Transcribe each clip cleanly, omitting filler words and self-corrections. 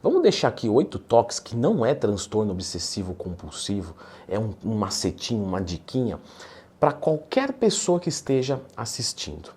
Vamos deixar aqui 8 toques que não é transtorno obsessivo compulsivo, é um macetinho, uma diquinha para qualquer pessoa que esteja assistindo.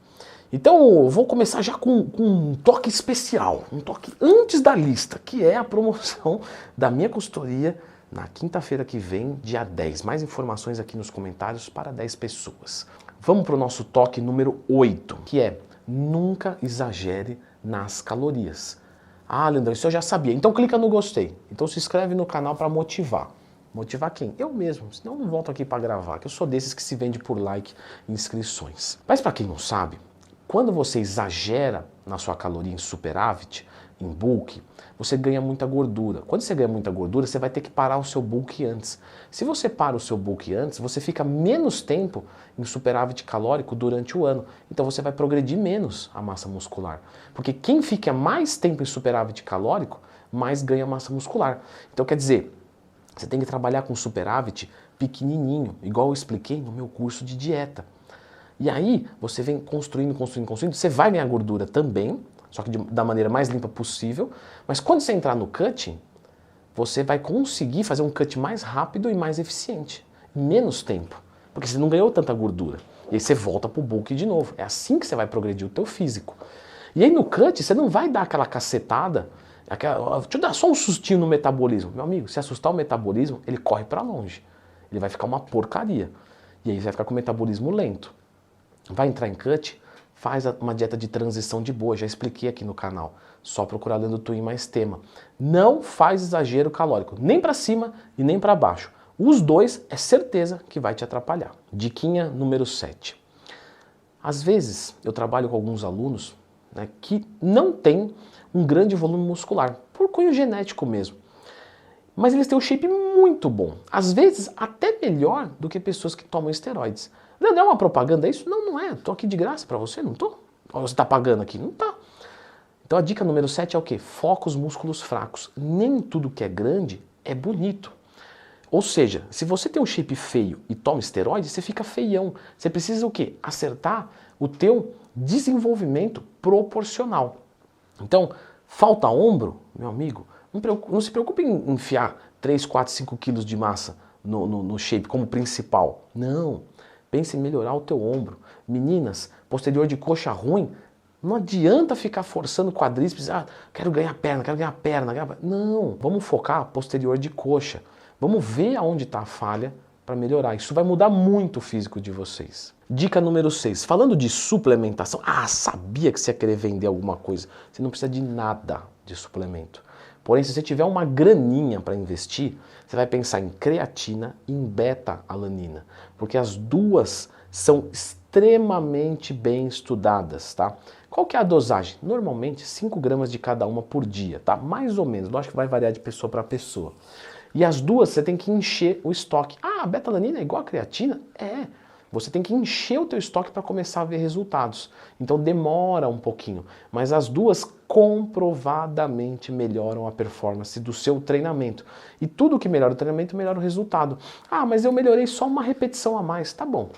Então eu vou começar já com um toque especial, um toque antes da lista, que é a promoção da minha consultoria na quinta-feira que vem, dia 10. Mais informações aqui nos comentários para 10 pessoas. Vamos para o nosso toque número 8, que é nunca exagere nas calorias. Ah, Leandrão, isso eu já sabia. Então clica no gostei. Então se inscreve no canal para motivar. Motivar quem? Eu mesmo, senão eu não volto aqui para gravar, que eu sou desses que se vende por like e inscrições. Mas para quem não sabe, quando você exagera na sua caloria em superávit, em bulk, você ganha muita gordura. Quando você ganha muita gordura, você vai ter que parar o seu bulk antes. Se você para o seu bulk antes, você fica menos tempo em superávit calórico durante o ano. Então você vai progredir menos a massa muscular. Porque quem fica mais tempo em superávit calórico, mais ganha massa muscular. Então quer dizer, você tem que trabalhar com superávit pequenininho, igual eu expliquei no meu curso de dieta. E aí você vem construindo, você vai ganhar gordura também, só que da maneira mais limpa possível, mas quando você entrar no cutting, você vai conseguir fazer um cut mais rápido e mais eficiente, em menos tempo, porque você não ganhou tanta gordura. E aí você volta pro bulk de novo. É assim que você vai progredir o teu físico. E aí no cut você não vai dar aquela cacetada, deixa eu dar só um sustinho no metabolismo. Meu amigo, se assustar o metabolismo, ele corre para longe. Ele vai ficar uma porcaria. E aí você vai ficar com o metabolismo lento. Vai entrar em cut, faz uma dieta de transição de boa, já expliquei aqui no canal. Só procurar Leandro Twin mais tema. Não faz exagero calórico, nem para cima e nem para baixo. Os dois é certeza que vai te atrapalhar. Diquinha número 7. Às vezes eu trabalho com alguns alunos, né, que não têm um grande volume muscular, por cunho genético mesmo. Mas eles têm um shape muito bom. Às vezes até melhor do que pessoas que tomam esteroides. Não é uma propaganda isso? Não, não é. Tô aqui de graça para você, não tô? Ou você tá pagando aqui? Não tá. Então a dica número 7 é o quê? Foca os músculos fracos. Nem tudo que é grande é bonito. Ou seja, se você tem um shape feio e toma esteroide, você fica feião. Você precisa o quê? Acertar o teu desenvolvimento proporcional. Então, falta ombro, meu amigo, não se preocupe em enfiar 3, 4, 5 quilos de massa no shape como principal. Não. Pense em melhorar o teu ombro. Meninas, posterior de coxa ruim, não adianta ficar forçando quadríceps. Ah, quero ganhar perna, quero ganhar perna. Não, vamos focar posterior de coxa. Vamos ver aonde está a falha para melhorar. Isso vai mudar muito o físico de vocês. Dica número 6. Falando de suplementação. Ah, sabia que você ia querer vender alguma coisa. Você não precisa de nada de suplemento. Porém, se você tiver uma graninha para investir, você vai pensar em creatina e em beta-alanina, porque as duas são extremamente bem estudadas, tá? Qual que é a dosagem? Normalmente 5 gramas de cada uma por dia, tá? Mais ou menos, lógico que vai variar de pessoa para pessoa. E as duas você tem que encher o estoque. Ah, a beta-alanina é igual a creatina? É. Você tem que encher o teu estoque para começar a ver resultados. Então demora um pouquinho, mas as duas comprovadamente melhoram a performance do seu treinamento. E tudo que melhora o treinamento melhora o resultado. Ah, mas eu melhorei só uma repetição a mais. Tá bom.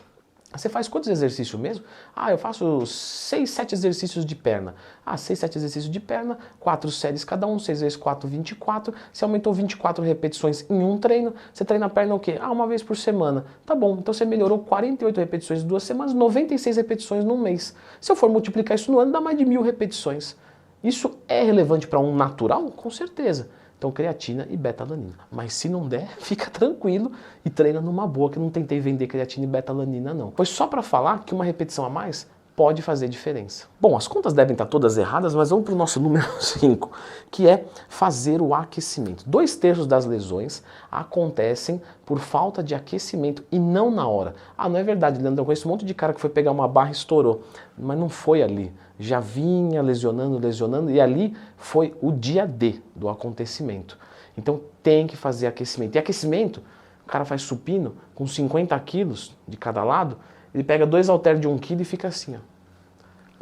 Você faz quantos exercícios mesmo? Ah, eu faço 6, 7 exercícios de perna. Ah, 6, 7 exercícios de perna, 4 séries cada um, 6 vezes 4, 24. Você aumentou 24 repetições em um treino. Você treina a perna o quê? Ah, uma vez por semana. Tá bom, então você melhorou 48 repetições em 2 semanas, 96 repetições num mês. Se eu for multiplicar isso no ano, dá mais de 1000 repetições. Isso é relevante para um natural? Com certeza. Então creatina e beta-alanina. Mas se não der, fica tranquilo e treina numa boa, que eu não tentei vender creatina e beta-alanina não. Foi só para falar que uma repetição a mais pode fazer diferença. Bom, as contas devem estar todas erradas, mas vamos para o nosso número 5, que é fazer o aquecimento. 2/3 das lesões acontecem por falta de aquecimento e não na hora. Ah, não é verdade, Leandro, eu conheço um monte de cara que foi pegar uma barra e estourou, mas não foi ali. Já vinha lesionando e ali foi o dia D do acontecimento. Então tem que fazer aquecimento. E aquecimento, o cara faz supino com 50 quilos de cada lado, ele pega 2 halteres de 1 quilo e fica assim, ó.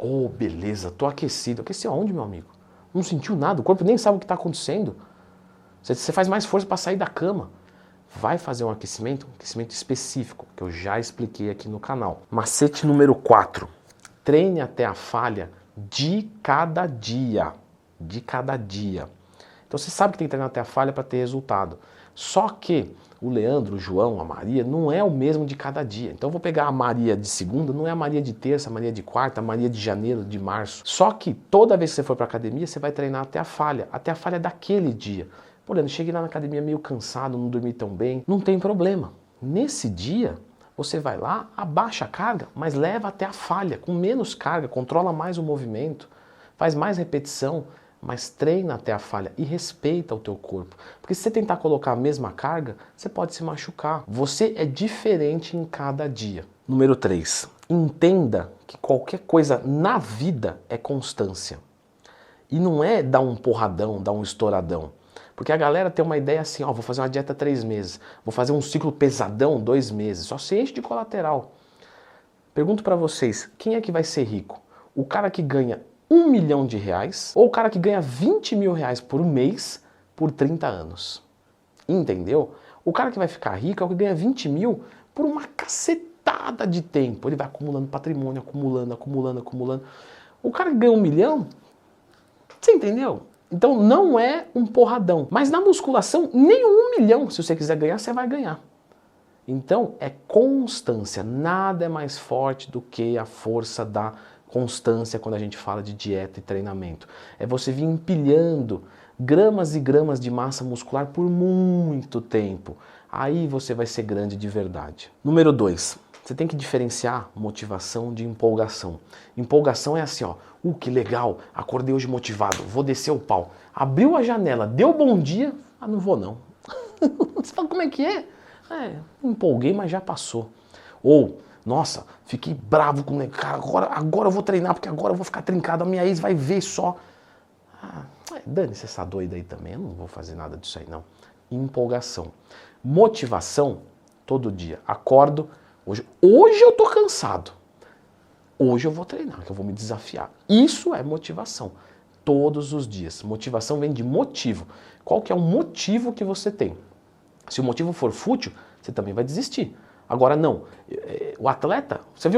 Oh, beleza, tô aquecido. Aqueceu aonde, meu amigo? Não sentiu nada, o corpo nem sabe o que está acontecendo. Você faz mais força para sair da cama. Vai fazer um aquecimento específico, que eu já expliquei aqui no canal. Macete número 4. Treine até a falha de cada dia. De cada dia. Então você sabe que tem que treinar até a falha para ter resultado. Só que o Leandro, o João, a Maria, não é o mesmo de cada dia. Então eu vou pegar a Maria de segunda, não é a Maria de terça, a Maria de quarta, a Maria de janeiro, de março. Só que toda vez que você for para academia, você vai treinar até a falha daquele dia. Pô, Leandro, cheguei lá na academia meio cansado, não dormi tão bem. Não tem problema. Nesse dia, você vai lá, abaixa a carga, mas leva até a falha, com menos carga, controla mais o movimento, faz mais repetição, mas treina até a falha e respeita o teu corpo. Porque se você tentar colocar a mesma carga, você pode se machucar. Você é diferente em cada dia. Número 3. Entenda que qualquer coisa na vida é constância. E não é dar um porradão, dar um estouradão. Porque a galera tem uma ideia assim, ó, vou fazer uma dieta 3 meses, vou fazer um ciclo pesadão 2 meses, só se enche de colateral. Pergunto para vocês, quem é que vai ser rico? O cara que ganha R$1 milhão ou o cara que ganha R$20 mil por mês por 30 anos? Entendeu? O cara que vai ficar rico é o que ganha 20 mil por uma cacetada de tempo. Ele vai acumulando patrimônio, acumulando. O cara que ganha 1 milhão, você entendeu? Então não é um porradão. Mas na musculação, nem 1 milhão, se você quiser ganhar, você vai ganhar. Então é constância. Nada é mais forte do que a força da constância quando a gente fala de dieta e treinamento. É você vir empilhando gramas e gramas de massa muscular por muito tempo. Aí você vai ser grande de verdade. Número 2. Você tem que diferenciar motivação de empolgação. Empolgação é assim, ó, que legal, acordei hoje motivado, vou descer o pau. Abriu a janela, deu bom dia, não vou não. Você fala, como é que é? Empolguei, mas já passou. Ou, nossa, fiquei bravo com o cara, agora eu vou treinar, porque agora eu vou ficar trincado, a minha ex vai ver só. Dane-se essa doida aí também, eu não vou fazer nada disso aí não. Empolgação. Motivação, todo dia. Acordo, hoje eu tô cansado. Hoje eu vou treinar, que eu vou me desafiar. Isso é motivação. Todos os dias. Motivação vem de motivo. Qual que é o motivo que você tem? Se o motivo for fútil, você também vai desistir. Agora não. O atleta, você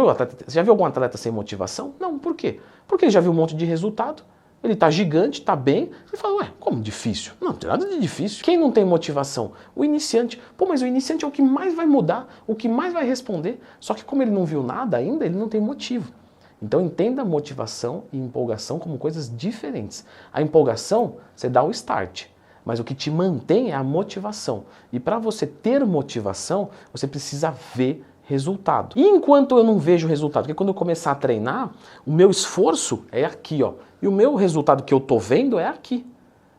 já viu algum atleta sem motivação? Não, por quê? Porque ele já viu um monte de resultado, ele tá gigante, tá bem, e fala, ué, como difícil? Não tem nada de difícil. Quem não tem motivação? O iniciante. Pô, mas o iniciante é o que mais vai mudar, o que mais vai responder. Só que como ele não viu nada ainda, ele não tem motivo. Então entenda motivação e empolgação como coisas diferentes. A empolgação, você dá o start. Mas o que te mantém é a motivação. E para você ter motivação, você precisa ver resultado. E enquanto eu não vejo resultado, porque quando eu começar a treinar, o meu esforço é aqui, ó. E o meu resultado que eu tô vendo é aqui.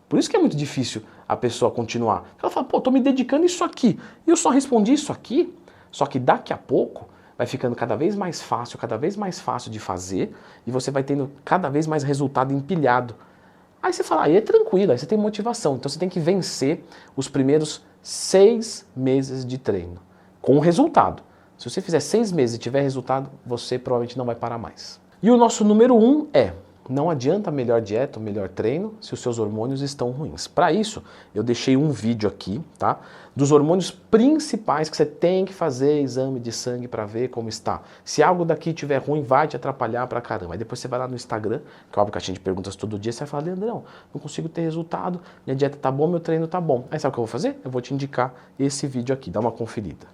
Por isso que é muito difícil a pessoa continuar. Ela fala, pô, tô me dedicando isso aqui. E eu só respondi isso aqui. Só que daqui a pouco vai ficando cada vez mais fácil de fazer. E você vai tendo cada vez mais resultado empilhado. Aí você fala, aí é tranquilo, aí você tem motivação. Então você tem que vencer os primeiros 6 meses de treino. Com resultado. Se você fizer 6 meses e tiver resultado, você provavelmente não vai parar mais. E o nosso número 1 é, não adianta a melhor dieta, o melhor treino, se os seus hormônios estão ruins. Para isso, eu deixei um vídeo aqui, tá? Dos hormônios principais que você tem que fazer exame de sangue para ver como está. Se algo daqui estiver ruim, vai te atrapalhar pra caramba. Aí depois você vai lá no Instagram, que eu abro caixinha de perguntas todo dia, você vai falar, Leandrão, não consigo ter resultado, minha dieta tá bom, meu treino tá bom. Aí sabe o que eu vou fazer? Eu vou te indicar esse vídeo aqui, dá uma conferida.